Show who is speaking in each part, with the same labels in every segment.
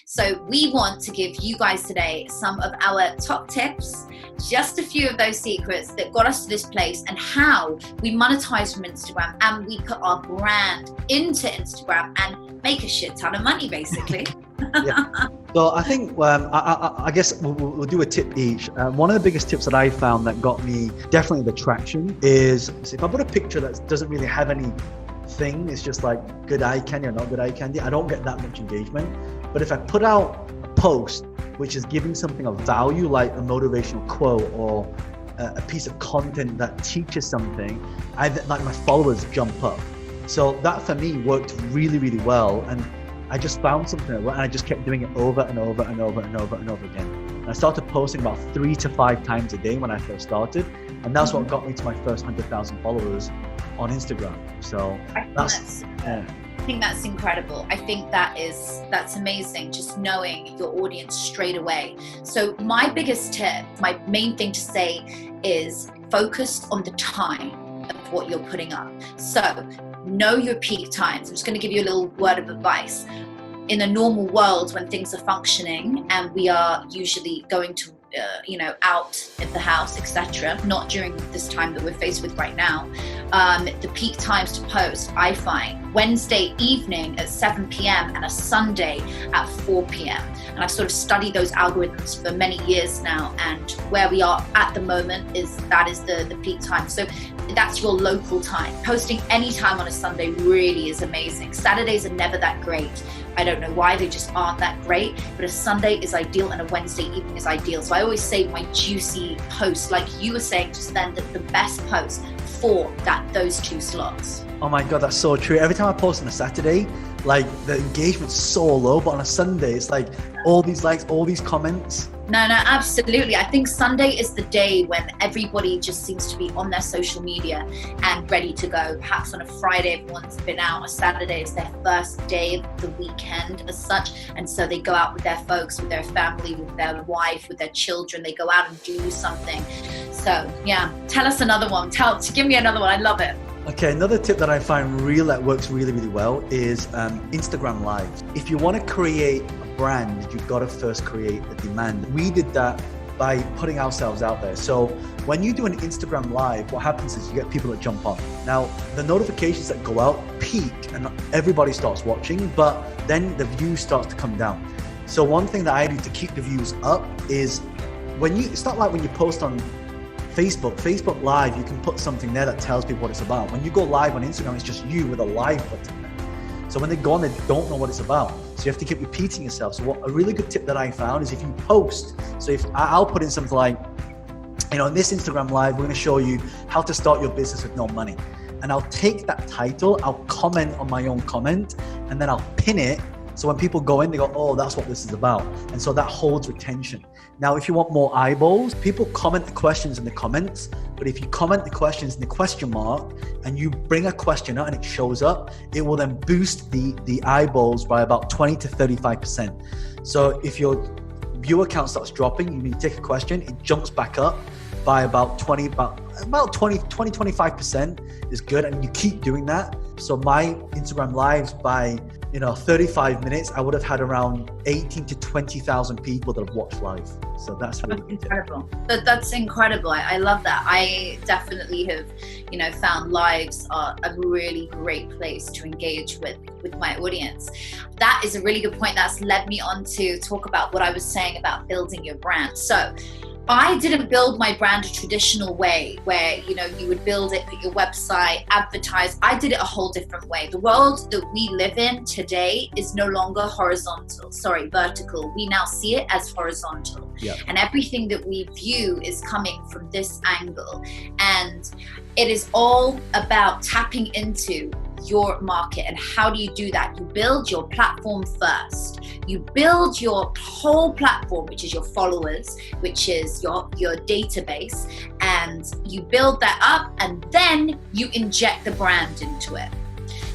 Speaker 1: So we want to give you guys today some of our top tips, just a few of those secrets that got us to this place, and how we monetize from Instagram and we put our brand into Instagram and make a shit ton of money, basically.
Speaker 2: Yeah. So I think I guess we'll do a tip each. One of the biggest tips that I found that got me definitely the traction is, if I put a picture that doesn't really have any thing, it's just like good eye candy or not good eye candy, I don't get that much engagement. But if I put out a post which is giving something of value, like a motivational quote or a piece of content that teaches something, like my followers jump up. So that for me worked really, really well. And I just found something and I just kept doing it over and over and over and over and over again. And I started posting about 3 to 5 times a day when I first started. And that's what got me to my first 100,000 followers on Instagram. So
Speaker 1: I think that's incredible. I think that's amazing, just knowing your audience straight away. So my biggest tip, my main thing to say is focus on the time of what you're putting up. So know your peak times. I'm just going to give you a little word of advice. In a normal world, when things are functioning and we are usually going to out of the house, etc., not during this time that we're faced with right now, the peak times to post, I find Wednesday evening at 7 p.m. and a Sunday at 4 p.m. And I've sort of studied those algorithms for many years now, and where we are at the moment is the peak time. So that's your local time. Posting any time on a Sunday really is amazing. Saturdays are never that great. I don't know why, they just aren't that great, but a Sunday is ideal and a Wednesday evening is ideal. So I always say my juicy posts, like you were saying just then, that the best posts for those 2 slots.
Speaker 2: Oh my God, that's so true. Every time I post on a Saturday, like the engagement's so low, but on a Sunday, it's like all these likes, all these comments.
Speaker 1: No, absolutely. I think Sunday is the day when everybody just seems to be on their social media and ready to go. Perhaps on a Friday, everyone's been out. A Saturday is their first day of the weekend as such. And so they go out with their folks, with their family, with their wife, with their children. They go out and do something. So yeah, tell us another one. Give me another one. I love it.
Speaker 2: Okay, another tip that I find that works really, really well is Instagram Live. If you want to create a brand, you've got to first create a demand. We did that by putting ourselves out there. So when you do an Instagram Live, what happens is you get people that jump on. Now, the notifications that go out peak and everybody starts watching, but then the views starts to come down. So one thing that I do to keep the views up is it's not like when you post on Facebook Live, you can put something there that tells people what it's about. When you go live on Instagram, it's just you with a live button there. So when they go on, they don't know what it's about. So you have to keep repeating yourself. So a really good tip that I found is if you post, so if I'll put in something like, in this Instagram Live, we're going to show you how to start your business with no money. And I'll take that title, I'll comment on my own comment, and then I'll pin it. So when people go in, they go, oh, that's what this is about. And so that holds retention. Now, if you want more eyeballs, people comment the questions in the comments, but if you comment the questions in the question mark and you bring a question out and it shows up, it will then boost the eyeballs by about 20 to 35%. So if your viewer count starts dropping, you take a question, it jumps back up by about 25% is good. And you keep doing that. So my Instagram Lives by 35 minutes, I would have had around 18 to 20,000 people that have watched live. So that's really
Speaker 1: incredible. That's incredible. I love that. I definitely have, found lives are a really great place to engage with my audience. That is a really good point. That's led me on to talk about what I was saying about building your brand. So I didn't build my brand a traditional way where, you would build it, put your website, advertise. I did it a whole different way. The world that we live in today is no longer vertical. We now see it as horizontal.
Speaker 2: Yeah. And
Speaker 1: everything that we view is coming from this angle. And it is all about tapping into your market. And how do you do that? You build your platform first. You build your whole platform, which is your followers, which is your database, and you build that up, and then you inject the brand into it.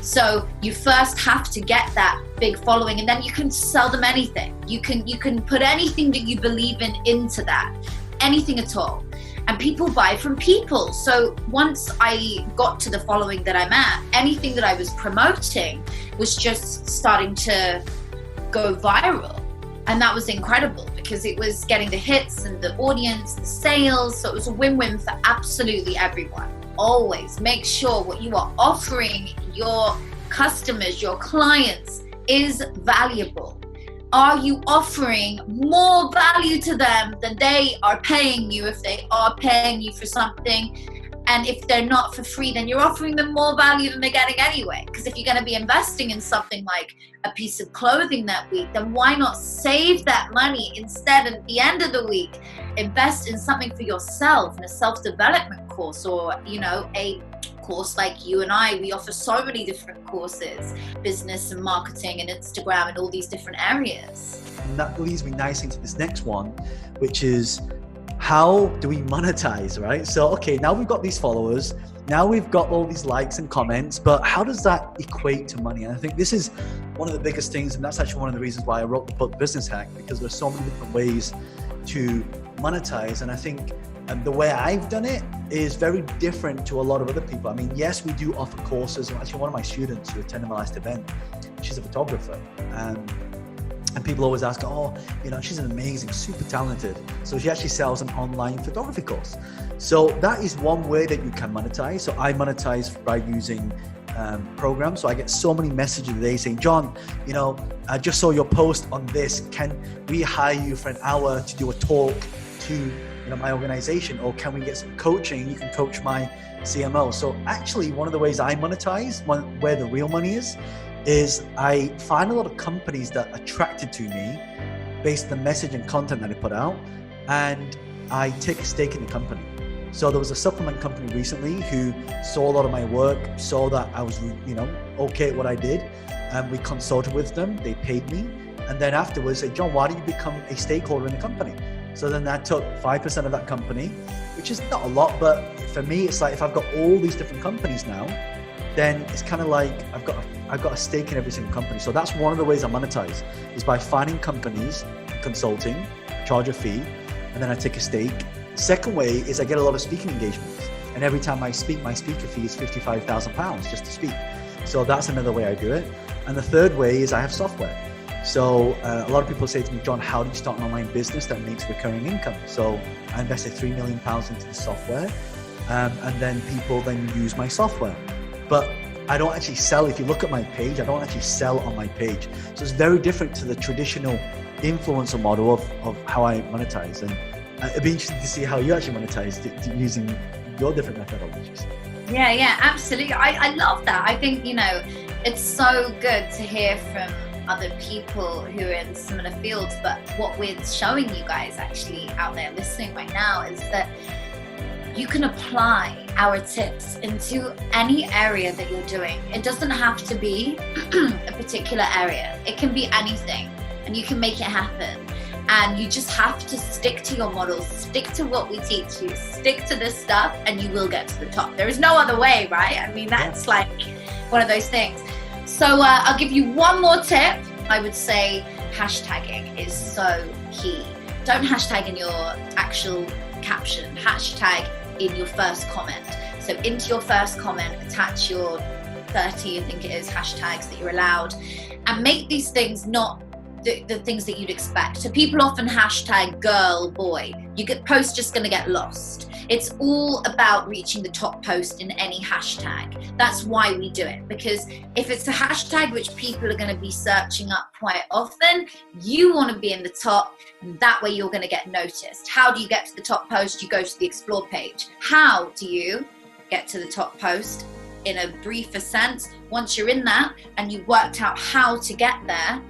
Speaker 1: So you first have to get that big following, and then you can sell them anything. You can put anything that you believe in into that, anything at all. And people buy from people. So once I got to the following that I'm at, anything that I was promoting was just starting to go viral. And that was incredible because it was getting the hits and the audience, the sales. So it was a win-win for absolutely everyone. Always make sure what you are offering your customers, your clients, is valuable. Are you offering more value to them than they are paying you if they are paying you for something? And if they're not for free, then you're offering them more value than they're getting anyway. Because if you're going to be investing in something like a piece of clothing that week, then why not save that money instead at the end of the week? Invest in something for yourself, in a self-development course, or, you know, a course like you and I. We offer so many different courses, business and marketing and Instagram and all these different areas.
Speaker 2: And that leads me nicely into this next one, which is, how do we monetize, right? So, okay, now we've got these followers, now we've got all these likes and comments, but how does that equate to money? And I think this is one of the biggest things, and that's actually one of the reasons why I wrote the book Business Hack, because there's so many different ways to monetize. And I think the way I've done it is very different to a lot of other people. I mean, yes, we do offer courses. Actually, one of my students who attended my last event, she's a photographer. And people always ask, oh, you know, she's an amazing, super talented. So she actually sells an online photography course. So that is one way that you can monetize. So I monetize by using programs. So I get so many messages a day saying, John, you know, I just saw your post on this. Can we hire you for an hour to do a talk to, you know, my organization? Or can we get some coaching? You can coach my CMO. So actually, one of the ways I monetize, where the real money is I find a lot of companies that are attracted to me based on the message and content that I put out, and I take a stake in the company. So there was a supplement company recently who saw a lot of my work, saw that I was, you know, okay at what I did, and we consulted with them, they paid me, and then afterwards said, John, why don't you become a stakeholder in the company? So then I took 5% of that company, which is not a lot, but for me, it's like if I've got all these different companies now, then it's kind of like I've got a stake in every single company. So that's one of the ways I monetize, is by finding companies, consulting, charge a fee, and then I take a stake. Second way is I get a lot of speaking engagements. And every time I speak, my speaker fee is £55,000 just to speak. So that's another way I do it. And the third way is I have software. So a lot of people say to me, John, how do you start an online business that makes recurring income? So I invested £3 million into the software, and then people then use my software. But I don't actually sell. If you look at my page, I don't actually sell on my page. So it's very different to the traditional influencer model of how I monetize. And it'd be interesting to see how you actually monetize using your different methodologies.
Speaker 1: Yeah, absolutely. I love that. I think, you know, it's so good to hear from other people who are in similar fields. But what we're showing you guys actually out there listening right now is that you can apply our tips into any area that you're doing. It doesn't have to be a particular area. It can be anything, and you can make it happen. And you just have to stick to your models, stick to what we teach you, stick to this stuff, and you will get to the top. There is no other way, right? I mean, that's like one of those things. So I'll give you one more tip. I would say hashtagging is so key. Don't hashtag in your actual caption, hashtag in your first comment. So into your first comment, attach your 30, I think it is, hashtags that you're allowed, and make these things not the things that you'd expect. So people often hashtag girl, boy. Post just gonna get lost. It's all about reaching the top post in any hashtag. That's why we do it, because if it's a hashtag which people are gonna be searching up quite often, you wanna be in the top, and that way you're gonna get noticed. How do you get to the top post? You go to the explore page. How do you get to the top post? In a briefer sense, once you're in that and you've worked out how to get there,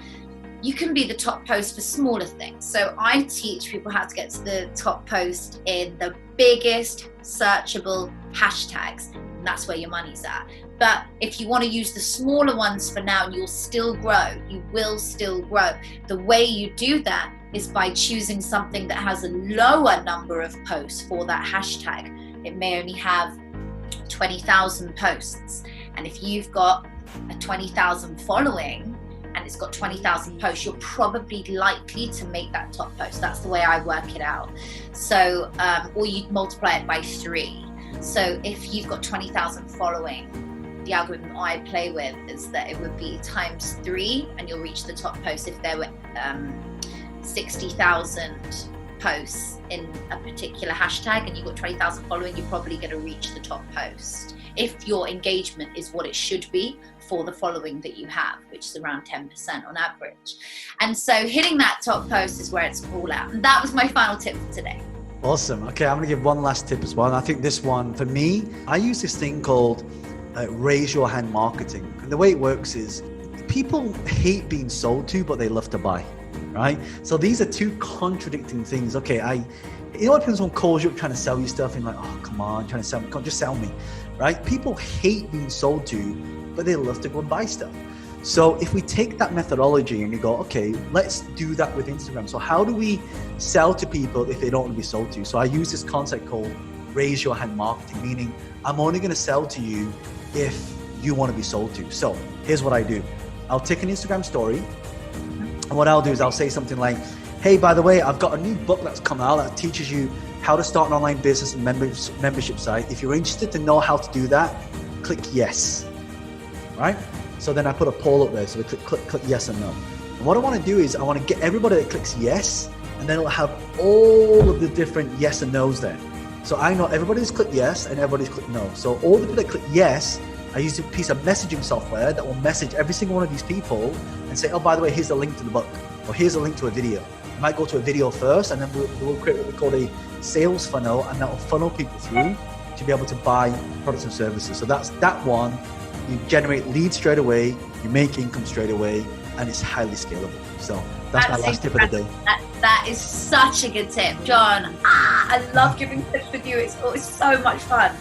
Speaker 1: you can be the top post for smaller things. So I teach people how to get to the top post in the biggest searchable hashtags, and that's where your money's at. But if you want to use the smaller ones for now, you'll still grow. You will still grow. The way you do that is by choosing something that has a lower number of posts for that hashtag. It may only have 20,000 posts. And if you've got a 20,000 following, and it's got 20,000 posts, you're probably likely to make that top post. That's the way I work it out. So, or you multiply it by 3. So if you've got 20,000 following, the algorithm I play with is that it would be times 3, and you'll reach the top post if there were 60,000 posts in a particular hashtag and you've got 20,000 following, you're probably going to reach the top post if your engagement is what it should be for the following that you have, which is around 10% on average. And so hitting that top post is where it's all at. And that was my final tip for today.
Speaker 2: Awesome. Okay, I'm going to give one last tip as well. And I think this one, for me, I use this thing called raise your hand marketing. And the way it works is people hate being sold to, but they love to buy, right? So these are two contradicting things. Okay, you know what happens when calls you up trying to sell you stuff and like, oh, come on, trying to sell me, just sell me, right? People hate being sold to, but they love to go and buy stuff. So if we take that methodology and you go, okay, let's do that with Instagram. So how do we sell to people if they don't want to be sold to? So I use this concept called raise your hand marketing, meaning I'm only going to sell to you if you want to be sold to. So here's what I do. I'll take an Instagram story, and what I'll do is I'll say something like, hey, by the way, I've got a new book that's come out that teaches you how to start an online business and membership site. If you're interested to know how to do that, click yes, right? So then I put a poll up there, so they click yes or no. And what I want to do is I want to get everybody that clicks yes, and then it'll have all of the different yes and no's there. So I know everybody's clicked yes and everybody's clicked no. So all the people that click yes, I use a piece of messaging software that will message every single one of these people and say, oh, by the way, here's a link to the book, or here's a link to a video. You might go to a video first, and then we'll create what we call a sales funnel, and that will funnel people through to be able to buy products and services. So that's that one. You generate leads straight away, you make income straight away, and it's highly scalable. So that's my last tip of the day.
Speaker 1: That is such a good tip, John. I love giving tips with you. It's always so much fun.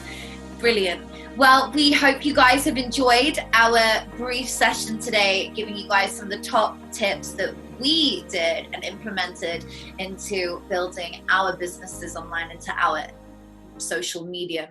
Speaker 1: Brilliant. Well, we hope you guys have enjoyed our brief session today, giving you guys some of the top tips that we did and implemented into building our businesses online, into our social media